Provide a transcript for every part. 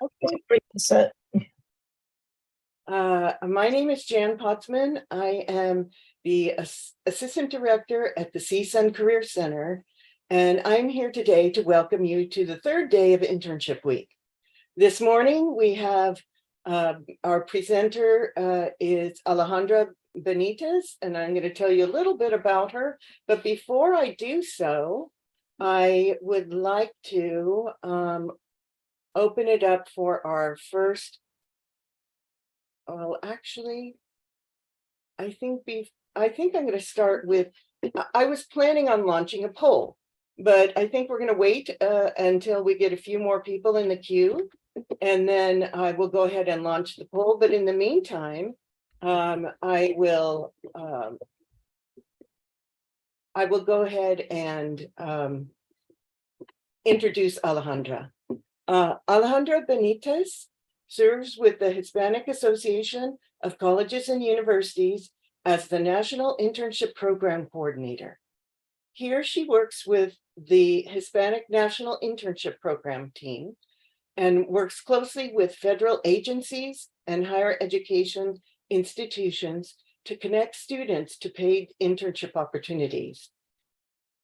Okay, great. Set. My name is Jan Potzman. I am the Assistant Director at the CSUN Career Center, and I'm here today to welcome you to the third day of Internship Week. This morning, we have our presenter is Alejandra Benitez, and I'm going to tell you a little bit about her. But before I do so, I would like to open it up for our first. Well, actually, I think I'm going to start with. I was planning on launching a poll, but I think we're going to wait until we get a few more people in the queue, and then I will go ahead and launch the poll. But in the meantime, I will go ahead and introduce Alejandra. Alejandra Benitez serves with the Hispanic Association of Colleges and Universities as the National Internship Program Coordinator. Here she works with the Hispanic National Internship Program team and works closely with federal agencies and higher education institutions to connect students to paid internship opportunities.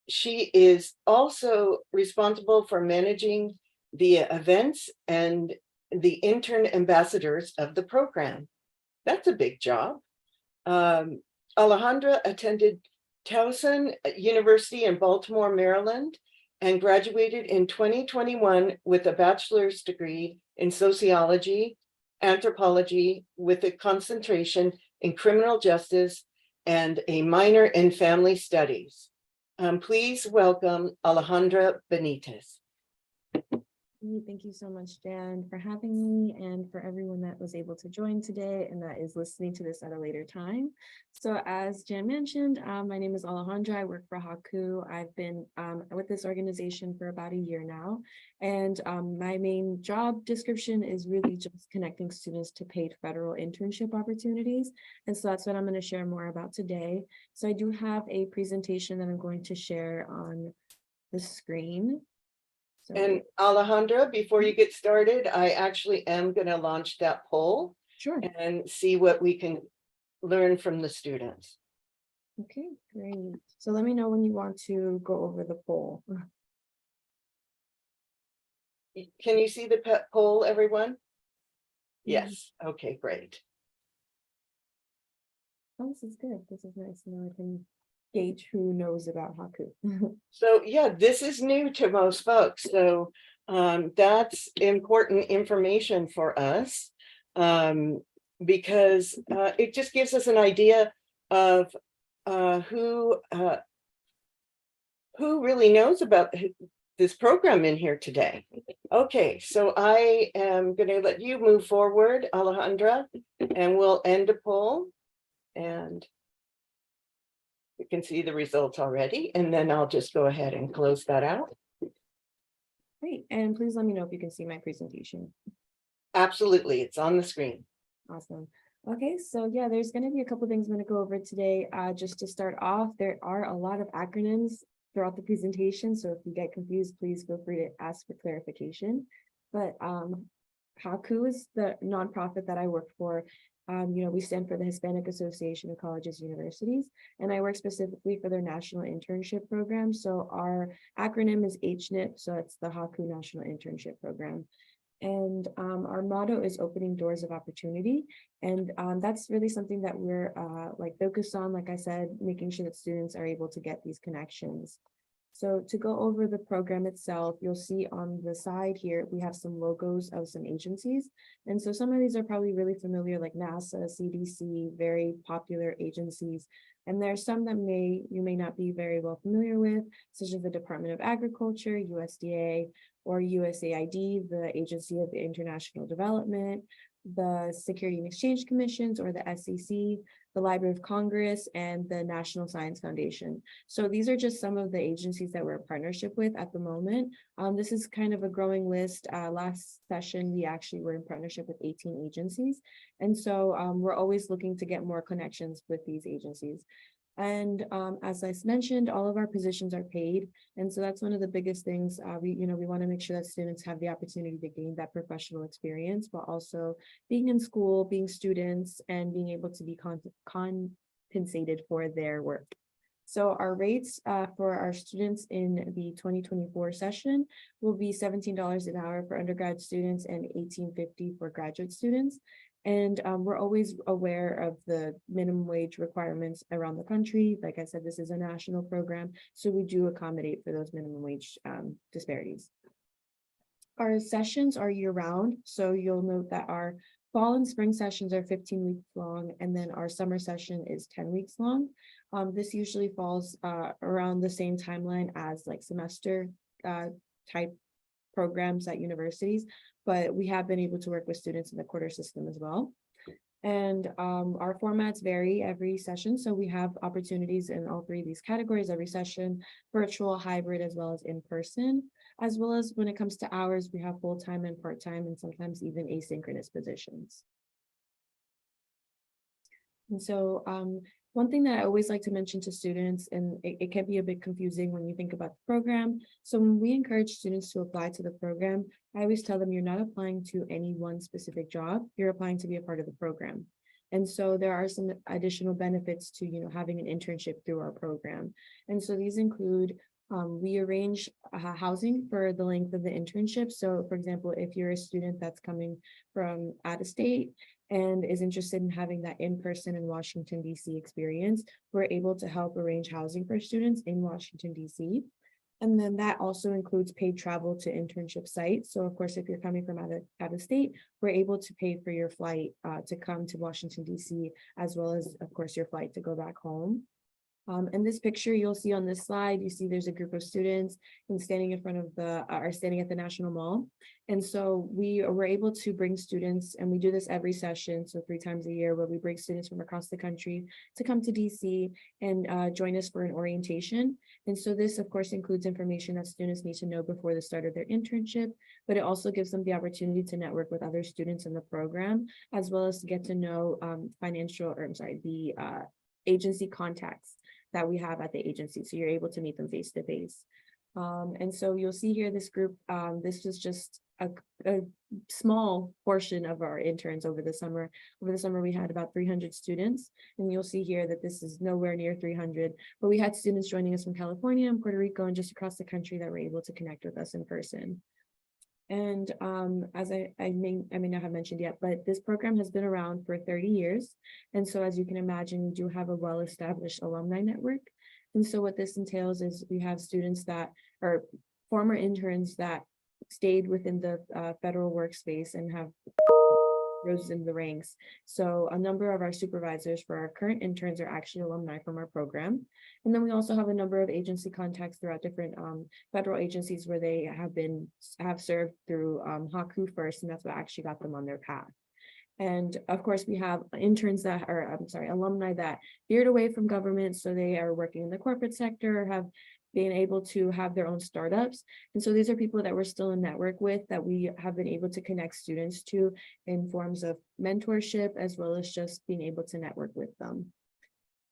She is also responsible for managing the events and the intern ambassadors of the program. That's a big job. Alejandra attended Towson University in Baltimore, Maryland, and graduated in 2021 with a bachelor's degree in sociology, anthropology, with a concentration in criminal justice and a minor in family studies. Please welcome Alejandra Benitez. Thank you so much, Jan, for having me, and for everyone that was able to join today and that is listening to this at a later time. So as Jan mentioned, my name is Alejandra. I work for HACU. I've been with this organization for about a year now, and my main job description is really just connecting students to paid federal internship opportunities, and so that's what I'm going to share more about today. So I do have a presentation that I'm going to share on the screen. And Alejandra, before you get started, I actually am going to launch that poll. Sure. And see what we can learn from the students. Okay, great. So let me know when you want to go over the poll. Can you see the poll, everyone? Yes. Okay, great. Oh, this is good. This is nice. Now I can gauge who knows about HACU. So yeah, this is new to most folks. So that's important information for us because it just gives us an idea of who really knows about this program in here today. Okay, so I am going to let you move forward, Alejandra, and we'll end the poll. And you can see the results already, and then I'll just go ahead and close that out. Great, and please let me know if you can see my presentation. Absolutely, it's on the screen. Awesome. Okay, so yeah, there's going to be a couple things I'm going to go over today. Just to start off, there are a lot of acronyms throughout the presentation, so if you get confused, please feel free to ask for clarification. But HACU is the nonprofit that I work for. We stand for the Hispanic Association of Colleges and Universities, and I work specifically for their national internship program. So our acronym is HNIP, so it's the HACU National Internship Program. And our motto is opening doors of opportunity. And that's really something that we're focused on, like I said, making sure that students are able to get these connections. So to go over the program itself, you'll see on the side here, we have some logos of some agencies. And so some of these are probably really familiar, like NASA, CDC, very popular agencies. And there are some that you may not be very well familiar with, such as the Department of Agriculture, USDA, or USAID, the Agency of International Development, the Security and Exchange Commissions, or the SEC, the Library of Congress, and the National Science Foundation. So these are just some of the agencies that we're in partnership with at the moment. This is kind of a growing list. Last session, we actually were in partnership with 18 agencies. And so we're always looking to get more connections with these agencies. And as I mentioned, all of our positions are paid. And so that's one of the biggest things. We want to make sure that students have the opportunity to gain that professional experience, while also being in school, being students, and being able to be compensated for their work. So our rates for our students in the 2024 session will be $17 an hour for undergrad students and $18.50 for graduate students. And we're always aware of the minimum wage requirements around the country. Like I said, this is a national program, so we do accommodate for those minimum wage disparities. Our sessions are year round, so you'll note that our fall and spring sessions are 15 weeks long, and then our summer session is 10 weeks long. This usually falls around the same timeline as like semester type programs at universities, but we have been able to work with students in the quarter system as well. And our formats vary every session. So we have opportunities in all three of these categories every session: virtual, hybrid, as well as in person. As well as when it comes to hours, we have full-time and part-time, and sometimes even asynchronous positions. And so one thing that I always like to mention to students, and it can be a bit confusing when you think about the program. So when we encourage students to apply to the program, I always tell them you're not applying to any one specific job, you're applying to be a part of the program. And so there are some additional benefits to, having an internship through our program. And so these include we arrange housing for the length of the internship. So for example, if you're a student that's coming from out of state and is interested in having that in-person in Washington, D.C. experience, we're able to help arrange housing for students in Washington, D.C. And then that also includes paid travel to internship sites. So of course, if you're coming from out of state, we're able to pay for your flight to come to Washington, D.C., as well as, of course, your flight to go back home. In this picture, you'll see on this slide, you see there's a group of students and standing in front of standing at the National Mall. And so we were able to bring students, and we do this every session, so 3 times a year, where we bring students from across the country to come to DC and join us for an orientation. And so this, of course, includes information that students need to know before the start of their internship, but it also gives them the opportunity to network with other students in the program, as well as to get to know the agency contacts that we have at the agency. So you're able to meet them face to face. And so you'll see here this group, this was just a small portion of our interns over the summer. Over the summer, we had about 300 students, and you'll see here that this is nowhere near 300, but we had students joining us from California and Puerto Rico and just across the country that were able to connect with us in person. And as I may not have mentioned yet, but this program has been around for 30 years. And so as you can imagine, we do have a well-established alumni network. And so what this entails is we have students that are former interns that stayed within the federal workspace and have rose in the ranks. So a number of our supervisors for our current interns are actually alumni from our program. And then we also have a number of agency contacts throughout different federal agencies where they have served through HACU first, and that's what actually got them on their path. And of course, we have alumni that veered away from government. So they are working in the corporate sector, have been able to have their own startups. And so these are people that we're still in network with, that we have been able to connect students to in forms of mentorship, as well as just being able to network with them.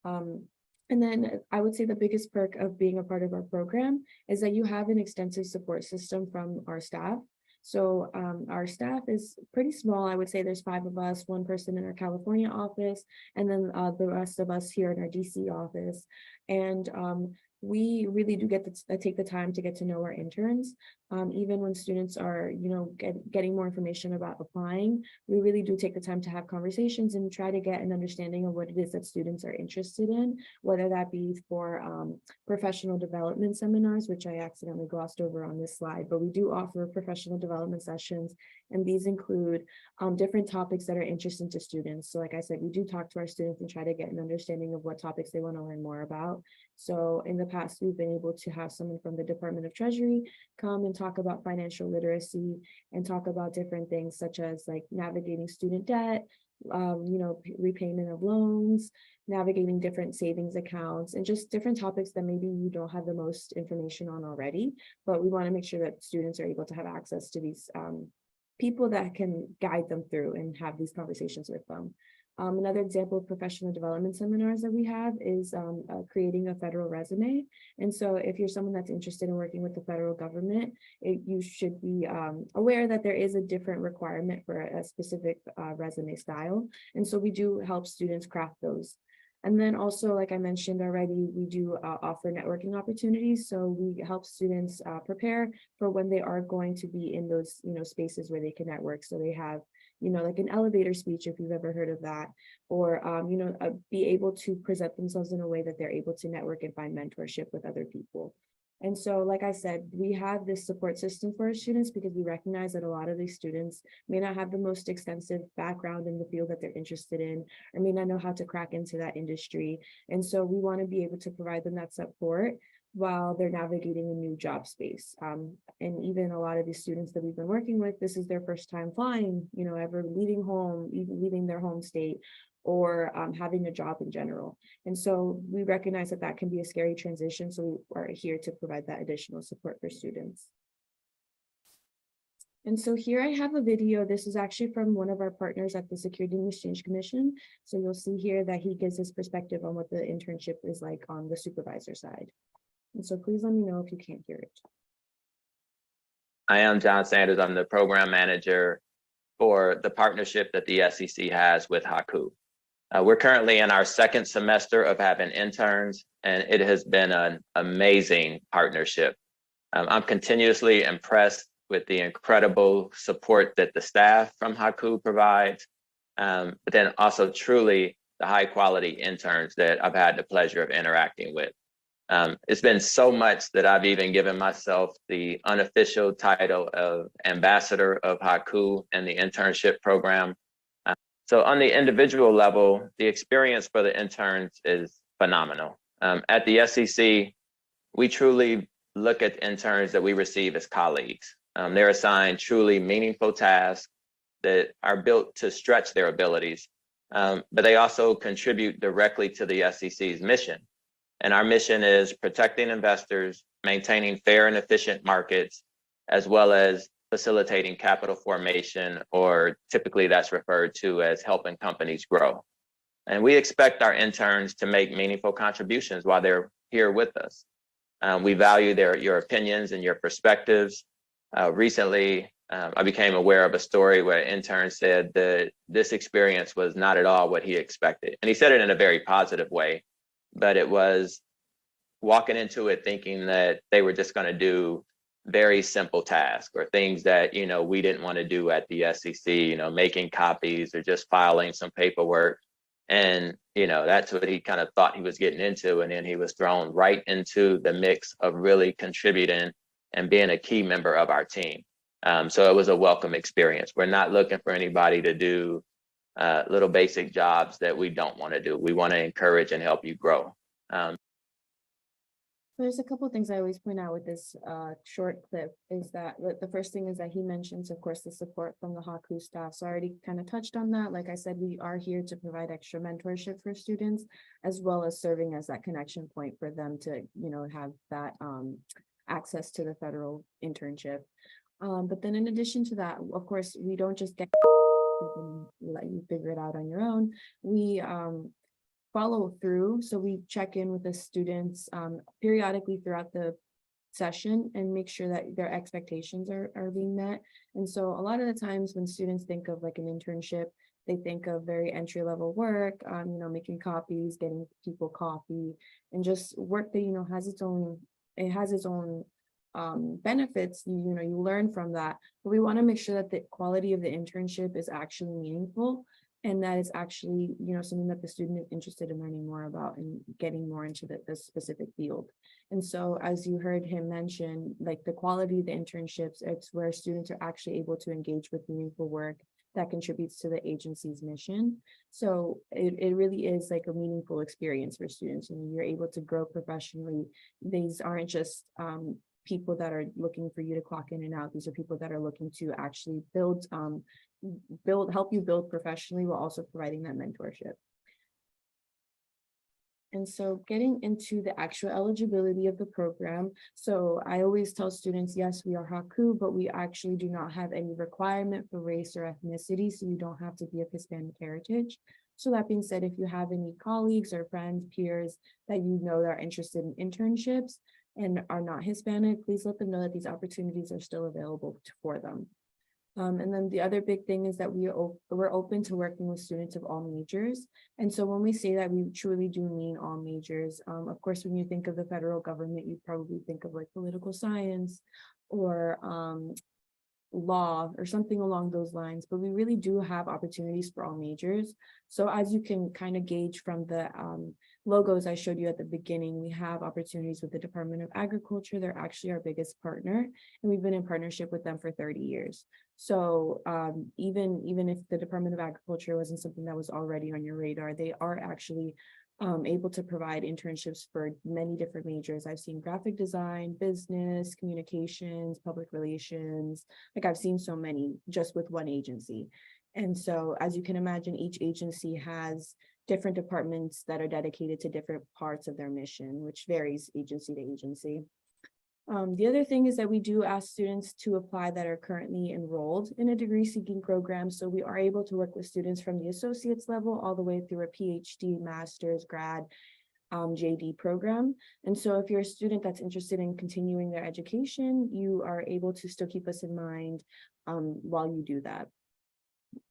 And then I would say the biggest perk of being a part of our program is that you have an extensive support system from our staff. So our staff is pretty small. I would say there's 5 of us, 1 person in our California office, and then the rest of us here in our DC office. And we really do get to take the time to get to know our interns. Even when students are, getting more information about applying, we really do take the time to have conversations and try to get an understanding of what it is that students are interested in, whether that be for professional development seminars, which I accidentally glossed over on this slide, but we do offer professional development sessions, and these include different topics that are interesting to students. So like I said, we do talk to our students and try to get an understanding of what topics they want to learn more about. So in the past, we've been able to have someone from the Department of Treasury come and talk about financial literacy and talk about different things such as like navigating student debt, repayment of loans, navigating different savings accounts, and just different topics that maybe you don't have the most information on already. But we want to make sure that students are able to have access to these people that can guide them through and have these conversations with them. Another example of professional development seminars that we have is creating a federal resume. And so if you're someone that's interested in working with the federal government, you should be aware that there is a different requirement for a specific resume style. And so we do help students craft those. And then also, like I mentioned already, we do offer networking opportunities. So we help students prepare for when they are going to be in those, spaces where they can network. So they have like an elevator speech, if you've ever heard of that, or, be able to present themselves in a way that they're able to network and find mentorship with other people. And so, like I said, we have this support system for our students because we recognize that a lot of these students may not have the most extensive background in the field that they're interested in, or may not know how to crack into that industry. And so we want to be able to provide them that support while they're navigating a new job space. And even a lot of these students that we've been working with, this is their first time flying, ever leaving home, even leaving their home state, or having a job in general. And so we recognize that that can be a scary transition. So we are here to provide that additional support for students. And so here I have a video. This is actually from one of our partners at the Security and Exchange Commission. So you'll see here that he gives his perspective on what the internship is like on the supervisor side. And so please let me know if you can't hear it. I am John Sanders. I'm the program manager for the partnership that the SEC has with HACU. We're currently in our second semester of having interns, and it has been an amazing partnership. I'm continuously impressed with the incredible support that the staff from HACU provides, but then also truly the high quality interns that I've had the pleasure of interacting with. It's been so much that I've even given myself the unofficial title of ambassador of HACU and the internship program. So on the individual level, the experience for the interns is phenomenal. At the SEC, we truly look at interns that we receive as colleagues. They're assigned truly meaningful tasks that are built to stretch their abilities, but they also contribute directly to the SEC's mission. And our mission is protecting investors, maintaining fair and efficient markets, as well as facilitating capital formation, or typically that's referred to as helping companies grow. And we expect our interns to make meaningful contributions while they're here with us. We value your opinions and your perspectives. Recently, I became aware of a story where an intern said that this experience was not at all what he expected. And he said it in a very positive way, but it was walking into it thinking that they were just going to do very simple tasks or things that, we didn't want to do at the SEC, making copies or just filing some paperwork. And, that's what he kind of thought he was getting into. And then he was thrown right into the mix of really contributing and being a key member of our team. So it was a welcome experience. We're not looking for anybody to do little basic jobs that we don't want to do. We want to encourage and help you grow. There's a couple of things I always point out with this short clip is that the first thing is that he mentions, of course, the support from the HACU staff. So I already kind of touched on that. Like I said, we are here to provide extra mentorship for students, as well as serving as that connection point for them to, have that access to the federal internship. But then in addition to that, of course, we don't just get let you figure it out on your own. We follow through. So we check in with the students periodically throughout the session and make sure that their expectations are being met. And so a lot of the times when students think of like an internship, they think of very entry-level work, making copies, getting people coffee, and just work that, has its own benefits. You learn from that, but we want to make sure that the quality of the internship is actually meaningful, and that is actually, something that the student is interested in learning more about and getting more into the specific field. And so, as you heard him mention, like the quality of the internships, it's where students are actually able to engage with meaningful work that contributes to the agency's mission. So it really is like a meaningful experience for students, and you're able to grow professionally. These aren't just people that are looking for you to clock in and out. These are people that are looking to actually help you build professionally while also providing that mentorship. And so getting into the actual eligibility of the program. So I always tell students, yes, we are HACU, but we actually do not have any requirement for race or ethnicity. So you don't have to be of Hispanic heritage. So that being said, if you have any colleagues or friends, peers that you know that are interested in internships and are not Hispanic, please let them know that these opportunities are still available for them. And then the other big thing is that we're open to working with students of all majors. And so when we say that, we truly do mean all majors. Of course, when you think of the federal government, you probably think of like political science or law or something along those lines, but we really do have opportunities for all majors. So as you can kind of gauge from the logos I showed you at the beginning, we have opportunities with the Department of Agriculture. They're actually our biggest partner, and we've been in partnership with them for 30 years. So even if the Department of Agriculture wasn't something that was already on your radar, they are actually able to provide internships for many different majors. I've seen graphic design, business, communications, public relations. Like I've seen so many just with one agency. And so as you can imagine, each agency has different departments that are dedicated to different parts of their mission, which varies agency to agency. The other thing is that we do ask students to apply that are currently enrolled in a degree seeking program. So we are able to work with students from the associate's level all the way through a PhD, master's, grad, JD program. And so if you're a student that's interested in continuing their education, you are able to still keep us in mind while you do that.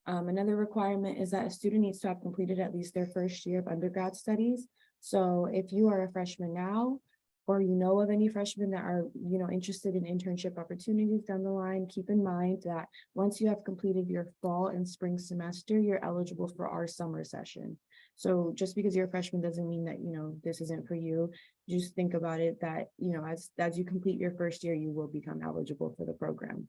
Another requirement is that a student needs to have completed at least their first year of undergrad studies. So if you are a freshman now, or you know of any freshmen that are, interested in internship opportunities down the line, keep in mind that once you have completed your fall and spring semester, you're eligible for our summer session. So just because you're a freshman doesn't mean that, this isn't for you. Just think about it that, as you complete your first year, you will become eligible for the program.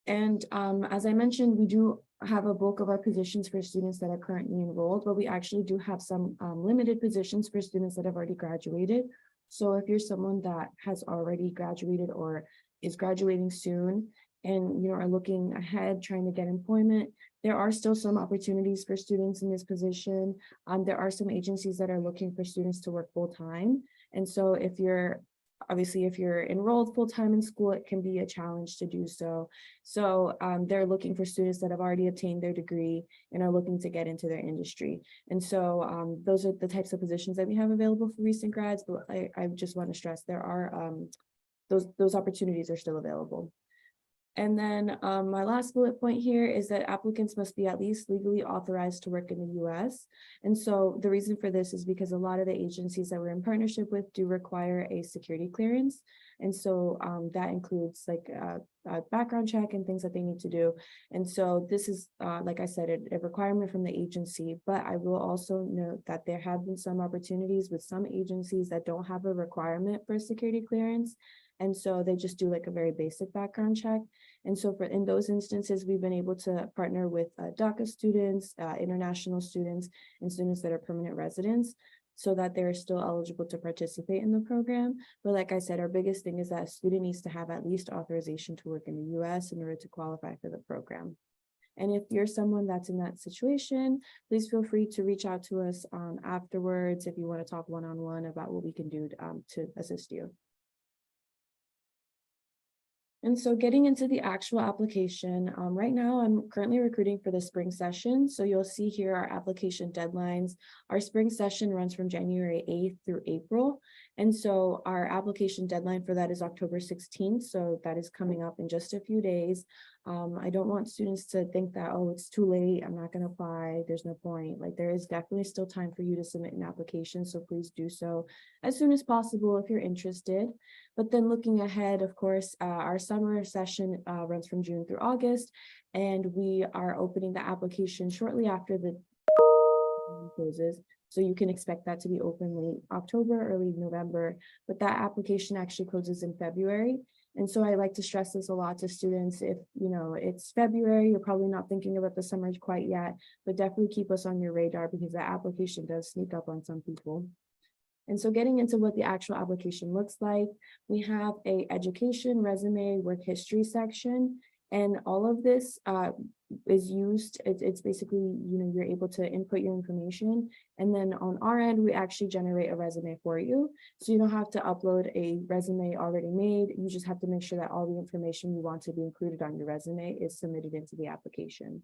And as I mentioned, we do have a bulk of our positions for students that are currently enrolled, but we actually do have some limited positions for students that have already graduated. So if you're someone that has already graduated or is graduating soon and are looking ahead, trying to get employment, there are still some opportunities for students in this position. There are some agencies that are looking for students to work full time. And so if you're enrolled full-time in school, it can be a challenge to do so. So they're looking for students that have already obtained their degree and are looking to get into their industry. And so those are the types of positions that we have available for recent grads, but I just want to stress there are those opportunities are still available. And then my last bullet point here is that applicants must be at least legally authorized to work in the US. And so the reason for this is because a lot of the agencies that we're in partnership with do require a security clearance. And so that includes like a background check and things that they need to do. And so this is, like I said, a requirement from the agency, but I will also note that there have been some opportunities with some agencies that don't have a requirement for security clearance. And so they just do like a very basic background check. And so in those instances, we've been able to partner with DACA students, international students, and students that are permanent residents so that they're still eligible to participate in the program. But like I said, our biggest thing is that a student needs to have at least authorization to work in the US in order to qualify for the program. And if you're someone that's in that situation, please feel free to reach out to us afterwards if you want to talk one-on-one about what we can do to assist you. And so getting into the actual application, right now I'm currently recruiting for the spring session. So you'll see here our application deadlines. Our spring session runs from January 8th through April. And so our application deadline for that is October 16th. So that is coming up in just a few days. I don't want students to think that, oh, it's too late, I'm not going to apply, there's no point. Like there is definitely still time for you to submit an application. So please do so as soon as possible if you're interested. But then looking ahead, of course, our summer session runs from June through August, and we are opening the application shortly after the closes. So you can expect that to be open late October, early November, but that application actually closes in February. And so I like to stress this a lot to students. If it's February, you're probably not thinking about the summer quite yet, but definitely keep us on your radar because that application does sneak up on some people. And so getting into what the actual application looks like, we have a education, resume, work history section, and all of this is used. It's basically, you're able to input your information. And then on our end, we actually generate a resume for you. So you don't have to upload a resume already made. You just have to make sure that all the information you want to be included on your resume is submitted into the application.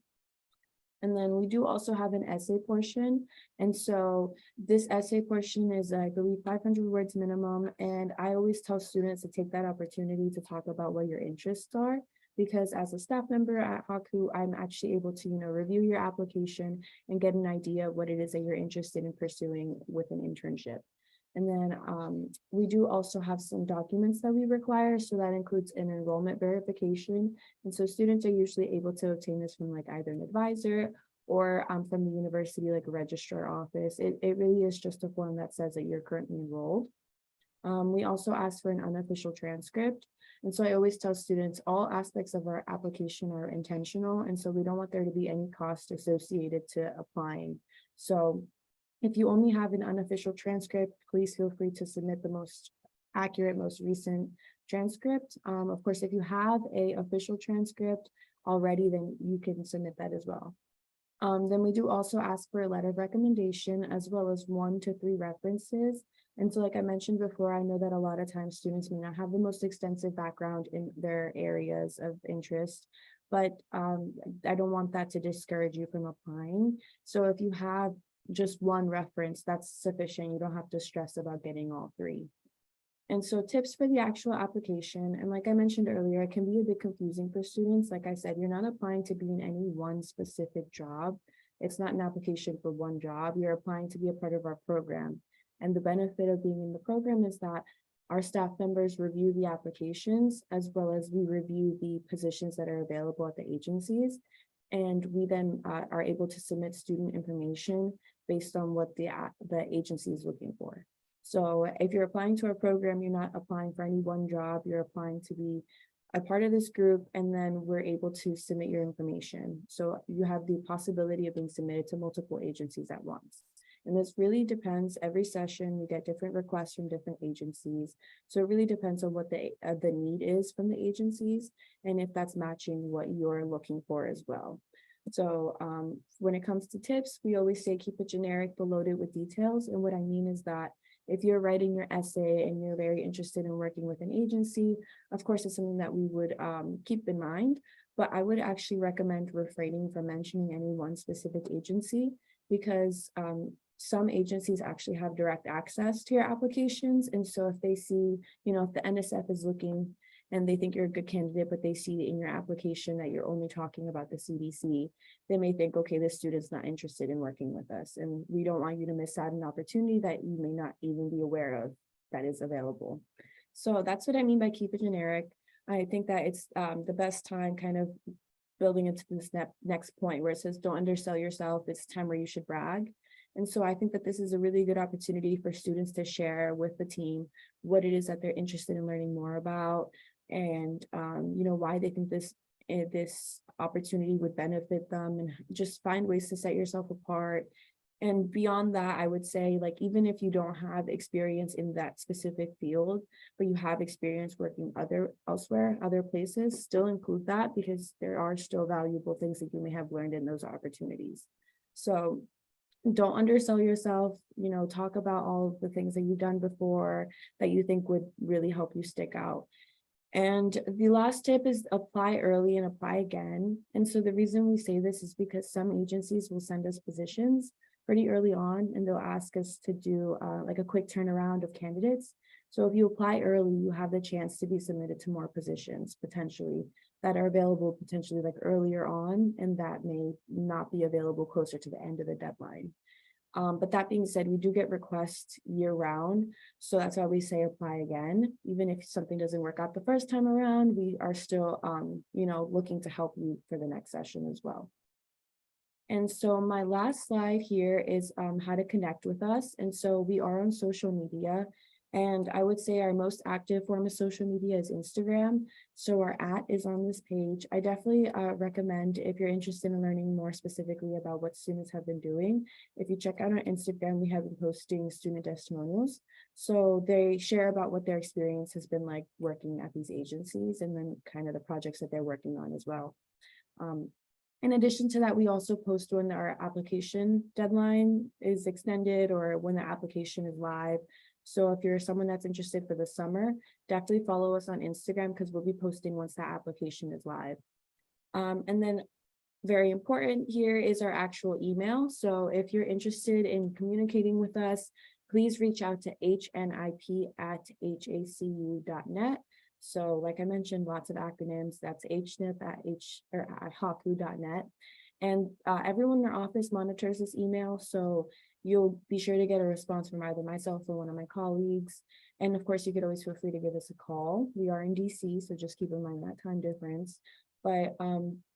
And then we do also have an essay portion. And so this essay portion is, I believe, 500 words minimum. And I always tell students to take that opportunity to talk about what your interests are, because as a staff member at HACU, I'm actually able to, review your application and get an idea of what it is that you're interested in pursuing with an internship. And then we do also have some documents that we require. So that includes an enrollment verification. And so students are usually able to obtain this from like either an advisor or from the university, like a registrar office. It really is just a form that says that you're currently enrolled. We also ask for an unofficial transcript. And so I always tell students all aspects of our application are intentional. And so we don't want there to be any cost associated to applying. So if you only have an unofficial transcript, please feel free to submit the most accurate, most recent transcript. Of course, if you have an official transcript already, then you can submit that as well. Then we do also ask for a letter of recommendation as well as 1 to 3 references. And so like I mentioned before, I know that a lot of times students may not have the most extensive background in their areas of interest, but I don't want that to discourage you from applying. So if you have just 1 reference, that's sufficient. You don't have to stress about getting all 3. And so tips for the actual application, and like I mentioned earlier, it can be a bit confusing for students. Like I said, you're not applying to be in any one specific job. It's not an application for one job. You're applying to be a part of our program. And the benefit of being in the program is that our staff members review the applications as well as we review the positions that are available at the agencies. And we then are able to submit student information based on what the agency is looking for. So if you're applying to our program, you're not applying for any one job, you're applying to be a part of this group, and then we're able to submit your information. So you have the possibility of being submitted to multiple agencies at once. And this really depends. Every session, we get different requests from different agencies. So it really depends on what the need is from the agencies and if that's matching what you're looking for as well. So when it comes to tips, we always say keep it generic but loaded with details. And what I mean is that if you're writing your essay and you're very interested in working with an agency, of course, it's something that we would keep in mind. But I would actually recommend refraining from mentioning any one specific agency because some agencies actually have direct access to your applications. And so if they see, if the NSF is looking and they think you're a good candidate, but they see in your application that you're only talking about the CDC, they may think, okay, this student's not interested in working with us. And we don't want you to miss out an opportunity that you may not even be aware of that is available. So that's what I mean by keep it generic. I think that it's the best time kind of building into this next point where it says, don't undersell yourself. It's time where you should brag. And so I think that this is a really good opportunity for students to share with the team what it is that they're interested in learning more about and, why they think this opportunity would benefit them and just find ways to set yourself apart. And beyond that, I would say, like, even if you don't have experience in that specific field, but you have experience working elsewhere, other places, still include that because there are still valuable things that you may have learned in those opportunities. So don't undersell yourself, talk about all of the things that you've done before that you think would really help you stick out. And the last tip is apply early and apply again. And so the reason we say this is because some agencies will send us positions pretty early on and they'll ask us to do like a quick turnaround of candidates. So if you apply early, you have the chance to be submitted to more positions potentially that are available potentially like earlier on, and that may not be available closer to the end of the deadline. But that being said, we do get requests year round. So that's why we say apply again. Even if something doesn't work out the first time around, we are still, looking to help you for the next session as well. And so my last slide here is how to connect with us. And so we are on social media. And I would say our most active form of social media is Instagram. So our @ is on this page. I definitely recommend if you're interested in learning more specifically about what students have been doing, if you check out our Instagram, we have been posting student testimonials. So they share about what their experience has been like working at these agencies and then kind of the projects that they're working on as well. In addition to that, we also post when our application deadline is extended or when the application is live. So if you're someone that's interested for the summer, definitely follow us on Instagram because we'll be posting once that application is live. And then Very important here is our actual email. So if you're interested in communicating with us, please reach out to hnip@hacu.net. So like I mentioned, lots of acronyms. That's hnip at hacu.net. And everyone in our office monitors this email. So you'll be sure to get a response from either myself or one of my colleagues. And of course, you could always feel free to give us a call. We are in DC, so just keep in mind that time difference. But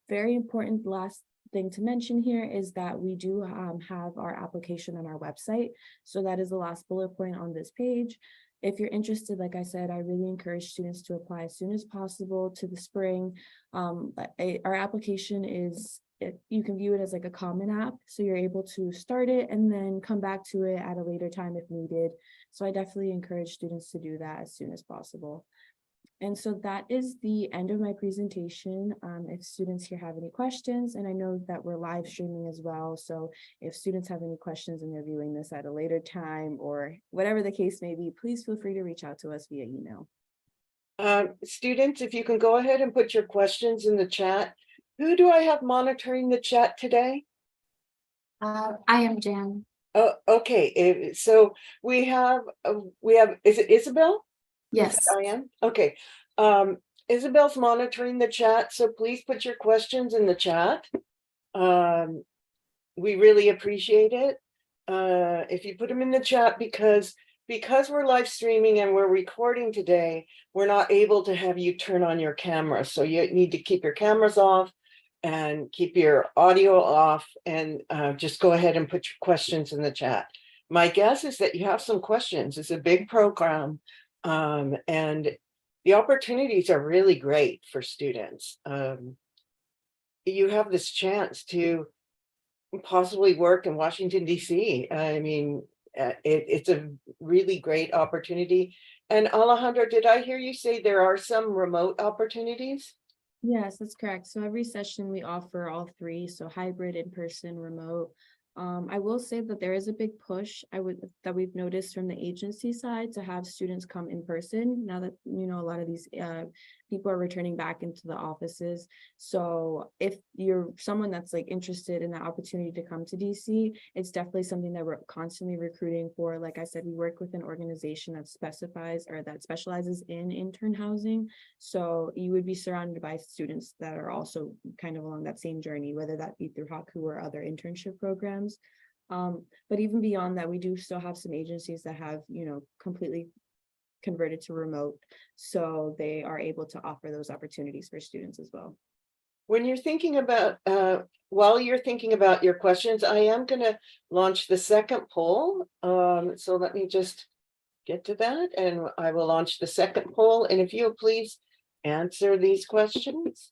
very important last thing to mention here is that we do have our application on our website. So that is the last bullet point on this page. If you're interested, like I said, I really encourage students to apply as soon as possible to the spring. Our application is, you can view it as like a common app. So you're able to start it and then come back to it at a later time if needed. So I definitely encourage students to do that as soon as possible. And so that is the end of my presentation. If students here have any questions, and I know that we're live streaming as well. So if students have any questions and they're viewing this at a later time or whatever the case may be, please feel free to reach out to us via email. Students, if you can go ahead and put your questions in the chat. Who do I have monitoring the chat today? I am Jan. Oh, okay. So we have, is it Isabel? Yes. I am. Okay. Isabel's monitoring the chat, so please put your questions in the chat. We really appreciate it. If you put them in the chat, because we're live streaming and we're recording today, we're not able to have you turn on your camera. So you need to keep your cameras off and keep your audio off, and just go ahead and put your questions in the chat. My guess is that you have some questions. It's a big program. And the opportunities are really great for students. You have this chance to possibly work in Washington, D.C. I mean, it's a really great opportunity. And Alejandra, did I hear you say there are some remote opportunities? Yes, that's correct. So every session we offer all three, so hybrid, in-person, remote. I will say that there is a big push that we've noticed from the agency side to have students come in person now that, you know, a lot of these people are returning back into the offices. So if you're someone that's like interested in the opportunity to come to DC, it's definitely something that we're constantly recruiting for. Like I said, we work with an organization that specializes in intern housing. So you would be surrounded by students that are also kind of along that same journey, whether that be through HACU or other internship programs. But even beyond that, we do still have some agencies that have, you know, completely converted to remote, so they are able to offer those opportunities for students as well. When you're thinking about, while you're thinking about your questions, I am going to launch the second poll. So let me just get to that, and I will launch the second poll. And if you'll please answer these questions.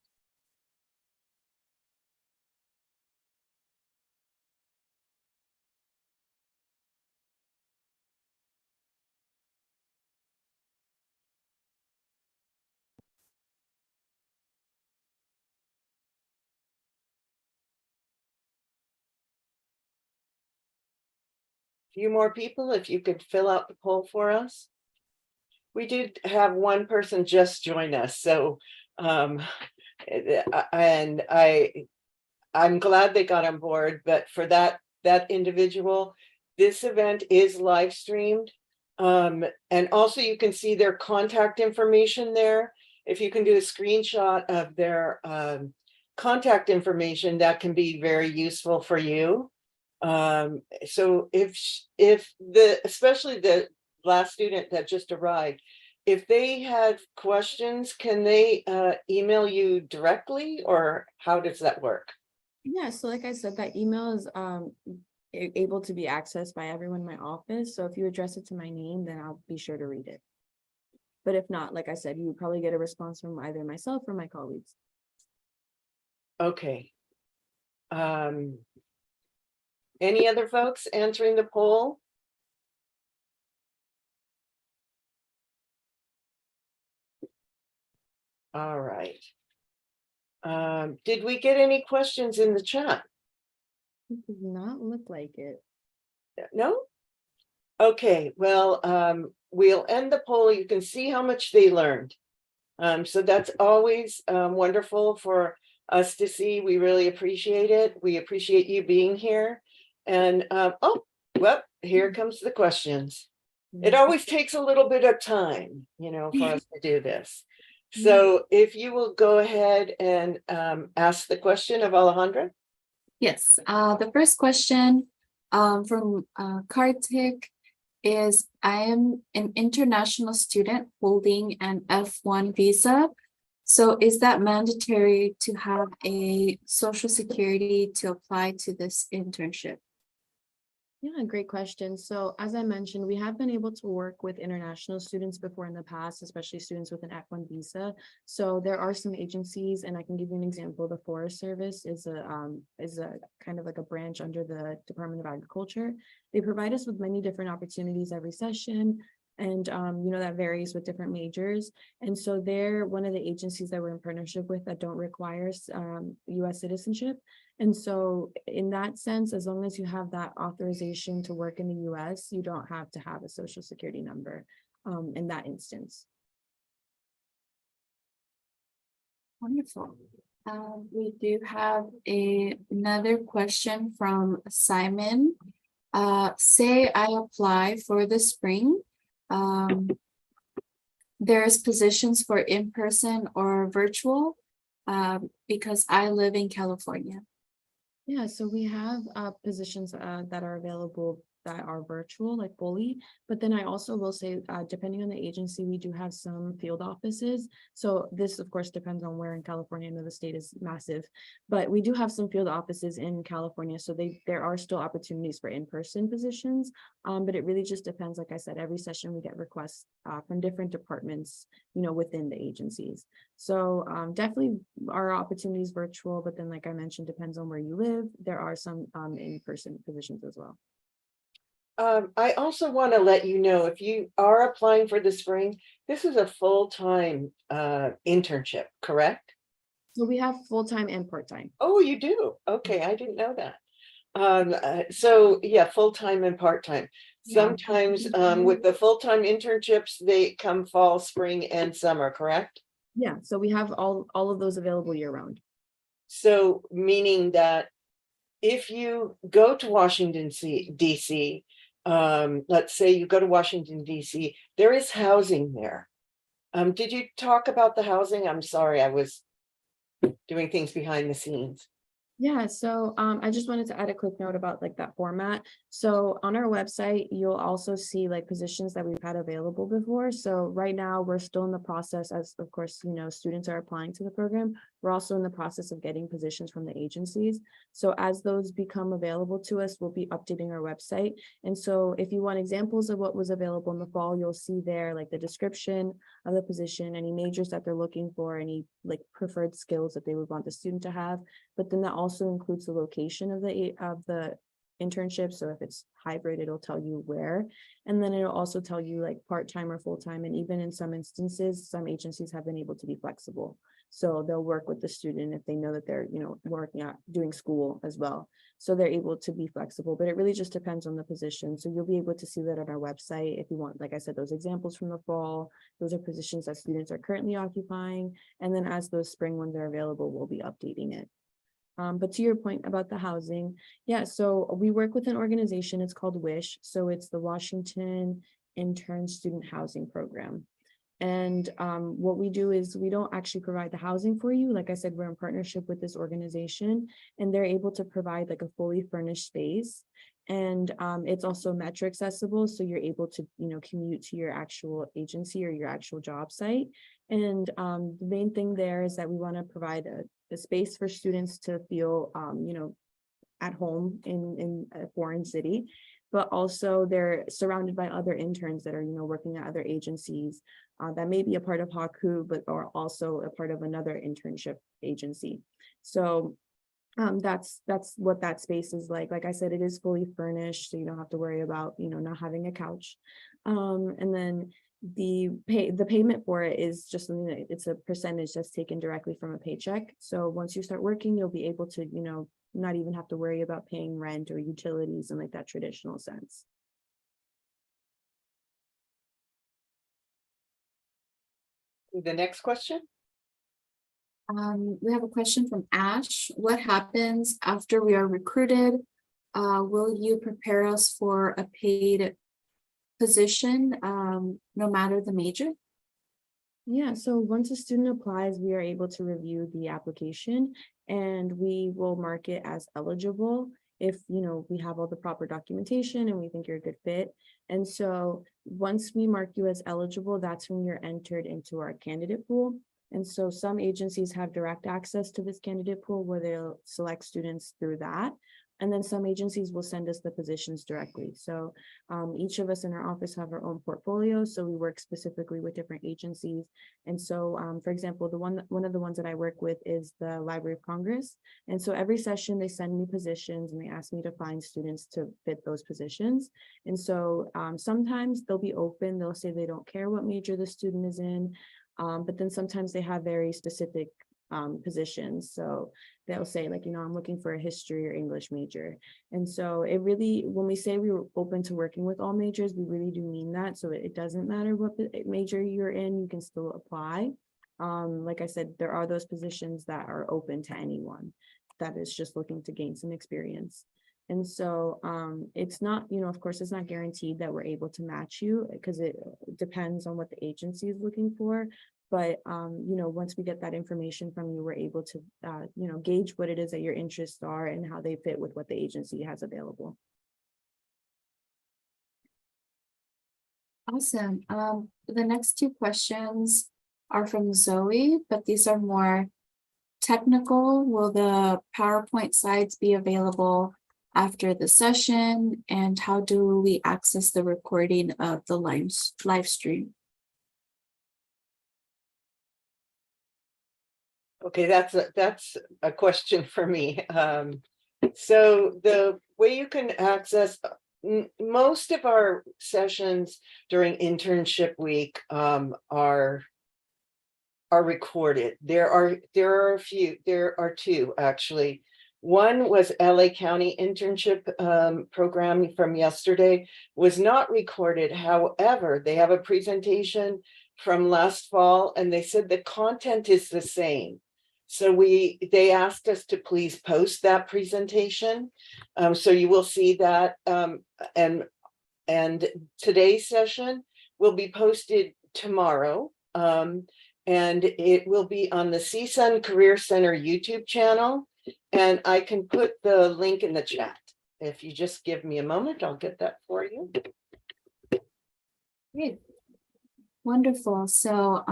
Few more people, if you could fill out the poll for us. We did have one person just join us, so and I'm glad they got on board, but for that individual, this event is live streamed. And also you can see their contact information there. If you can do a screenshot of their contact information, that can be very useful for you. So especially the last student that just arrived, if they had questions, can they email you directly, or how does that work? Yeah, so like I said, that email is able to be accessed by everyone in my office. So if you address it to my name, then I'll be sure to read it. But if not, like I said, you would probably get a response from either myself or my colleagues. Okay. Any other folks answering the poll? All right. Did we get any questions in the chat? It does not look like it. No? Okay, well, we'll end the poll. You can see how much they learned. So that's always wonderful for us to see. We really appreciate it. We appreciate you being here. And oh, well, here comes the questions. It always takes a little bit of time, for us to do this. So if you will go ahead and ask the question of Alejandra. Yes, the first question from Kartik is, I am an international student holding an F1 visa. So is that mandatory to have a social security to apply to this internship? Yeah, great question. So as I mentioned, we have been able to work with international students before in the past, especially students with an F1 visa. So there are some agencies, and I can give you an example. The Forest Service is a kind of like a branch under the Department of Agriculture. They provide us with many different opportunities every session. And that varies with different majors. And so they're one of the agencies that we're in partnership with that don't require US citizenship. And so in that sense, as long as you have that authorization to work in the US, you don't have to have a social security number in that instance. Wonderful. We do have another question from Simon. Say I apply for the spring. There's positions for in-person or virtual because I live in California. Yeah, so we have positions that are available that are virtual, like fully, but then I also will say, depending on the agency, we do have some field offices. So this, of course, depends on where in California. I know the state is massive, but we do have some field offices in California. So there are still opportunities for in-person positions, but it really just depends. Like I said, every session we get requests from different departments, within the agencies. So definitely our opportunities virtual, but then like I mentioned, depends on where you live. There are some in-person positions as well. I also want to let you know, if you are applying for the spring, this is a full-time internship, correct? So we have full-time and part-time. Oh, you do? Okay, I didn't know that. So yeah, full-time and part-time. Sometimes with the full-time internships, they come fall, spring, and summer, correct? Yeah, so we have all of those available year-round. So meaning that if you go to Washington DC, let's say you go to Washington DC, there is housing there. Did you talk about the housing? I'm sorry, I was doing things behind the scenes. Yeah, so I just wanted to add a quick note about like that format. So on our website, you'll also see like positions that we've had available before. So right now we're still in the process, as of course, students are applying to the program. We're also in the process of getting positions from the agencies. So as those become available to us, we'll be updating our website. And so if you want examples of what was available in the fall, you'll see there like the description of the position, any majors that they're looking for, any like preferred skills that they would want the student to have. But then that also includes the location of the internship. So if it's hybrid, it'll tell you where, and then it'll also tell you like part-time or full-time. And even in some instances, some agencies have been able to be flexible. So they'll work with the student if they know that they're, working out, doing school as well. So they're able to be flexible, but it really just depends on the position. So you'll be able to see that on our website if you want, like I said, those examples from the fall. Those are positions that students are currently occupying. And then as those spring ones are available, we'll be updating it. But to your point about the housing, yeah, so we work with an organization, it's called WISH. So it's the Washington Intern Student Housing Program. And what we do is we don't actually provide the housing for you. Like I said, we're in partnership with this organization, and they're able to provide like a fully furnished space. And it's also metro accessible. So you're able to, commute to your actual agency or your actual job site. And the main thing there is that we want to provide a space for students to feel, at home in a foreign city, but also they're surrounded by other interns that are, working at other agencies that may be a part of HACU, but are also a part of another internship agency. So that's what that space is like. Like I said, it is fully furnished, so you don't have to worry about, not having a couch. And then the payment for it is just something that it's a percentage that's taken directly from a paycheck. So once you start working, you'll be able to, not even have to worry about paying rent or utilities in like that traditional sense. The next question. We have a question from Ash. What happens after we are recruited? Will you prepare us for a paid position, no matter the major? Yeah, so once a student applies, we are able to review the application and we will mark it as eligible if, we have all the proper documentation and we think you're a good fit. And so once we mark you as eligible, that's when you're entered into our candidate pool. And so some agencies have direct access to this candidate pool where they'll select students through that. And then some agencies will send us the positions directly. So each of us in our office have our own portfolio. So we work specifically with different agencies. And so, for example, one of the ones that I work with is the Library of Congress. And so every session they send me positions and they ask me to find students to fit those positions. And so sometimes they'll be open. They'll say they don't care what major the student is in. But then sometimes they have very specific positions. So they'll say like, I'm looking for a history or English major. And so it really, when we say we were open to working with all majors, we really do mean that. So it doesn't matter what major you're in, you can still apply. Like I said, there are those positions that are open to anyone that is just looking to gain some experience. And so it's not, of course, it's not guaranteed that we're able to match you because it depends on what the agency is looking for. But, once we get that information from you, we're able to, gauge what it is that your interests are and how they fit with what the agency has available. Awesome. The next two questions are from Zoe, but these are more technical. Will the PowerPoint slides be available after the session? And how do we access the recording of the live stream? Okay, that's a question for me. So the way you can access most of our sessions during internship week are recorded. There are two actually. One was LA County internship program from yesterday, was not recorded. However, they have a presentation from last fall and they said the content is the same. So they asked us to please post that presentation. So you will see that. And today's session will be posted tomorrow. And it will be on the CSUN Career Center YouTube channel. And I can put the link in the chat. If you just give me a moment, I'll get that for you. Great. Wonderful. So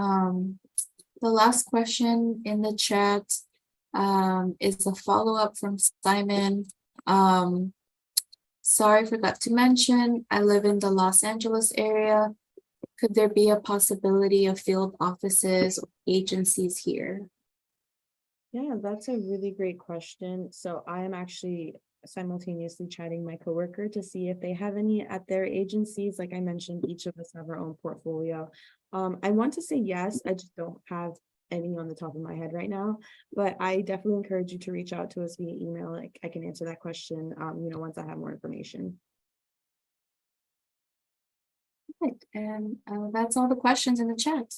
the last question in the chat is a follow-up from Simon. Sorry, forgot to mention, I live in the Los Angeles area. Could there be a possibility of field offices or agencies here? Yeah, that's a really great question. So I am actually simultaneously chatting my coworker to see if they have any at their agencies. Like I mentioned, each of us have our own portfolio. I want to say yes, I just don't have any on the top of my head right now, but I definitely encourage you to reach out to us via email. Like I can answer that question, once I have more information. Right. And that's all the questions in the chat.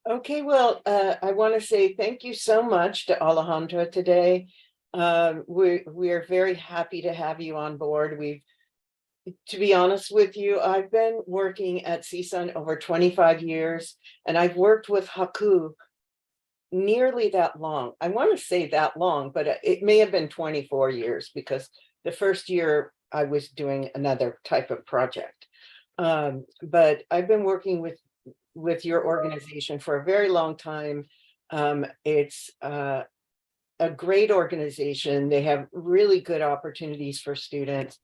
Okay, well, I want to say thank you so much to Alejandra today. We're very happy to have you on board. To be honest with you, I've been working at CSUN over 25 years, and I've worked with HACU nearly that long. I want to say that long, but it may have been 24 years because the first year I was doing another type of project. But I've been working with your organization for a very long time. It's a great organization. They have really good opportunities for students.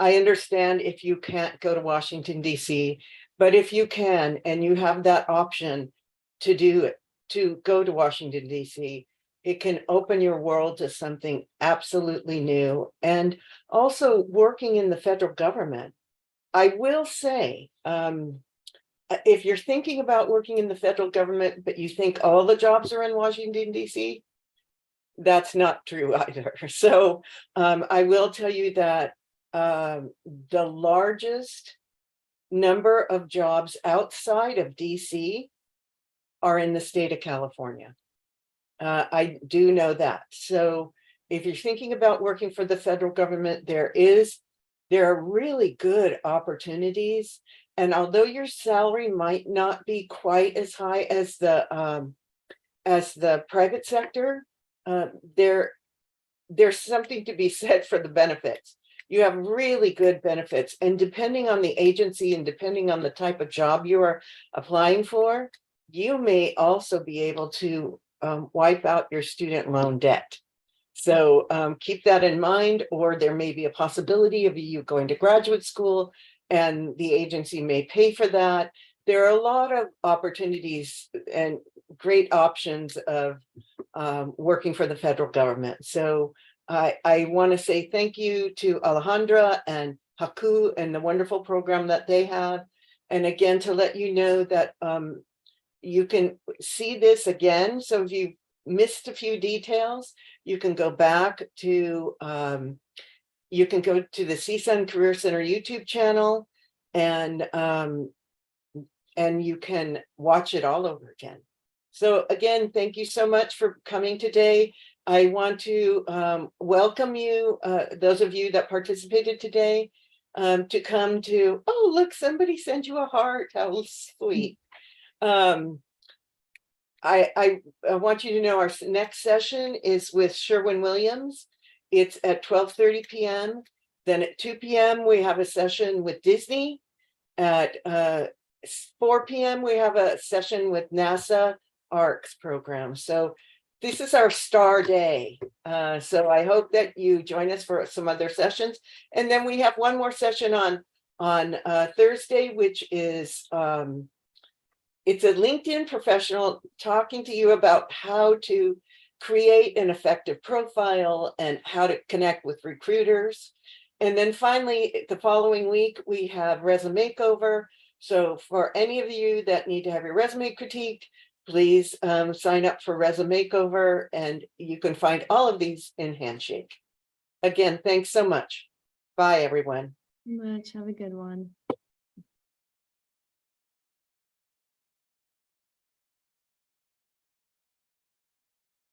I understand if you can't go to Washington, D.C., but if you can, and you have that option to do it, to go to Washington, D.C., it can open your world to something absolutely new. And also working in the federal government, I will say, if you're thinking about working in the federal government, but you think all the jobs are in Washington, D.C., that's not true either. So I will tell you that the largest number of jobs outside of DC are in the state of California. I do know that. So if you're thinking about working for the federal government, there are really good opportunities. And although your salary might not be quite as high as the private sector, there's something to be said for the benefits. You have really good benefits, and depending on the agency and depending on the type of job you are applying for, you may also be able to wipe out your student loan debt. So keep that in mind, or there may be a possibility of you going to graduate school and the agency may pay for that. There are a lot of opportunities and great options of working for the federal government. So I want to say thank you to Alejandra and HACU and the wonderful program that they have. And again, to let you know that you can see this again. So if you missed a few details, you can go back to the CSUN Career Center YouTube channel, and you can watch it all over again. So again, thank you so much for coming today. I want to welcome you, those of you that participated today, to come to, oh, look, somebody sent you a heart. How sweet. I want you to know our next session is with Sherwin Williams. It's at 12:30 p.m. Then at 2 p.m. we have a session with Disney. At 4 p.m. we have a session with NASA ARCS program. So this is our star day. So I hope that you join us for some other sessions. And then we have one more session on Thursday, which is it's a LinkedIn professional talking to you about how to create an effective profile and how to connect with recruiters. And then finally, the following week, we have resume makeover. So for any of you that need to have your resume critiqued, please sign up for resume makeover, and you can find all of these in Handshake. Again, thanks so much. Bye, everyone. Much. Have a good one.